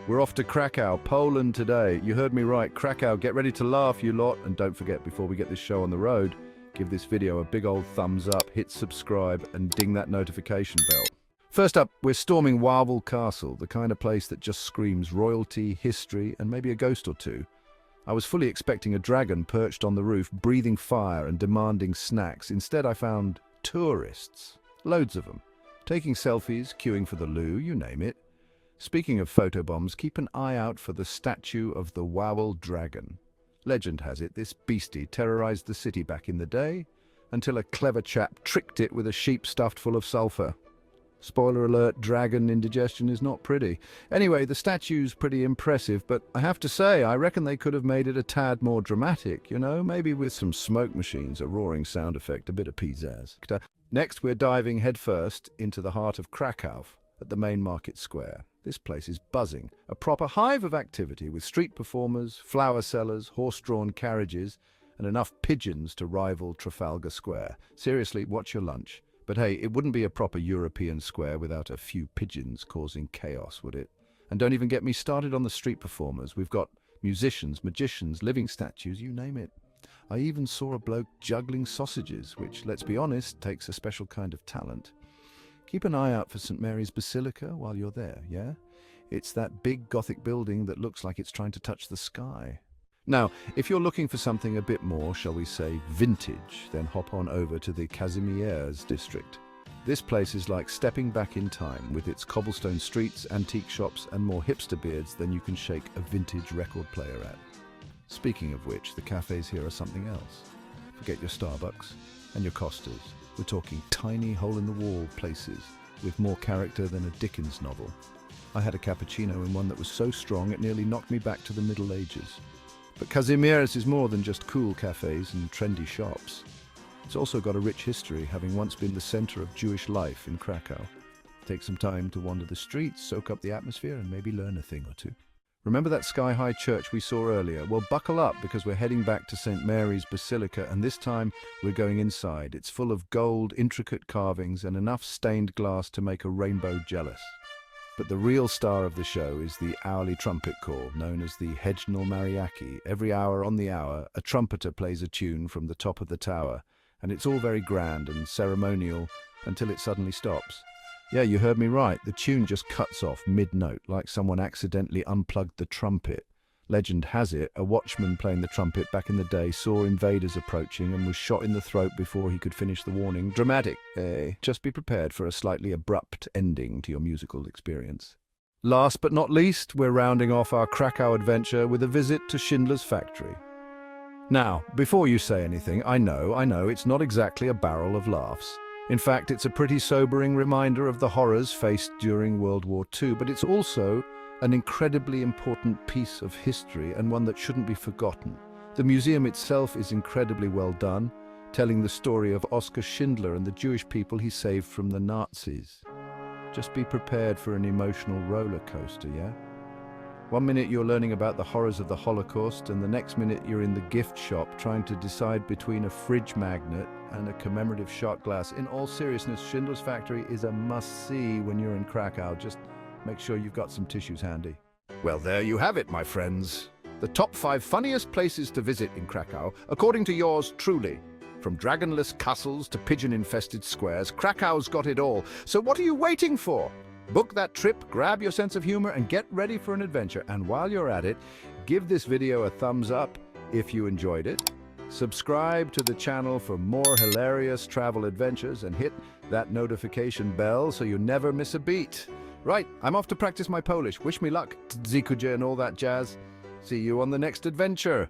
We're off to Krakow, Poland today. You heard me right, Krakow. Get ready to laugh, you lot. And don't forget, before we get this show on the road, give this video a big old thumbs up, hit subscribe, and ding that notification bell. First up, we're storming Wawel Castle, the kind of place that just screams royalty, history, and maybe a ghost or two. I was fully expecting a dragon perched on the roof, breathing fire and demanding snacks. Instead, I found tourists. Loads of them. Taking selfies, queuing for the loo, you name it. Speaking of photobombs, keep an eye out for the statue of the Wawel dragon. Legend has it this beastie terrorized the city back in the day, until a clever chap tricked it with a sheep stuffed full of sulfur. Spoiler alert, dragon indigestion is not pretty. Anyway, the statue's pretty impressive, but I have to say, I reckon they could have made it a tad more dramatic, you know, maybe with some smoke machines, a roaring sound effect, a bit of pizzazz. Next, we're diving headfirst into the heart of Krakow, at the main market square. This place is buzzing, a proper hive of activity with street performers, flower sellers, horse-drawn carriages, and enough pigeons to rival Trafalgar Square. Seriously, watch your lunch. But hey, it wouldn't be a proper European square without a few pigeons causing chaos, would it? And don't even get me started on the street performers. We've got musicians, magicians, living statues, you name it. I even saw a bloke juggling sausages, which, let's be honest, takes a special kind of talent. Keep an eye out for St. Mary's Basilica while you're there, yeah? It's that big Gothic building that looks like it's trying to touch the sky. Now, if you're looking for something a bit more, shall we say, vintage, then hop on over to the Kazimierz district. This place is like stepping back in time, with its cobblestone streets, antique shops, and more hipster beards than you can shake a vintage record player at. Speaking of which, the cafes here are something else. Forget your Starbucks and your Costas. We're talking tiny hole-in-the-wall places with more character than a Dickens novel. I had a cappuccino in one that was so strong it nearly knocked me back to the Middle Ages. But Kazimierz is more than just cool cafes and trendy shops. It's also got a rich history, having once been the center of Jewish life in Krakow. Take some time to wander the streets, soak up the atmosphere, and maybe learn a thing or two. Remember that sky-high church we saw earlier? Well, buckle up, because we're heading back to St. Mary's Basilica, and this time we're going inside. It's full of gold, intricate carvings, and enough stained glass to make a rainbow jealous. But the real star of the show is the hourly trumpet call, known as the Hedgnal Mariachi. Every hour on the hour, a trumpeter plays a tune from the top of the tower, and it's all very grand and ceremonial until it suddenly stops. Yeah, you heard me right. The tune just cuts off mid-note, like someone accidentally unplugged the trumpet. Legend has it, a watchman playing the trumpet back in the day saw invaders approaching and was shot in the throat before he could finish the warning. Dramatic, eh? Just be prepared for a slightly abrupt ending to your musical experience. Last but not least, we're rounding off our Krakow adventure with a visit to Schindler's factory. Now, before you say anything, I know, it's not exactly a barrel of laughs. In fact, it's a pretty sobering reminder of the horrors faced during World War II, but it's also an incredibly important piece of history and one that shouldn't be forgotten. The museum itself is incredibly well done, telling the story of Oskar Schindler and the Jewish people he saved from the Nazis. Just be prepared for an emotional roller coaster, yeah? One minute you're learning about the horrors of the Holocaust, and the next minute you're in the gift shop trying to decide between a fridge magnet and a commemorative shot glass. In all seriousness, Schindler's Factory is a must-see when you're in Krakow. Just make sure you've got some tissues handy. Well, there you have it, my friends. The top 5 funniest places to visit in Krakow, according to yours truly. From dragonless castles to pigeon-infested squares, Krakow's got it all. So what are you waiting for? Book that trip, grab your sense of humor, and get ready for an adventure. And while you're at it, give this video a thumbs up if you enjoyed it. Subscribe to the channel for more hilarious travel adventures and hit that notification bell so you never miss a beat. Right, I'm off to practice my Polish. Wish me luck, dziękuję and all that jazz. See you on the next adventure.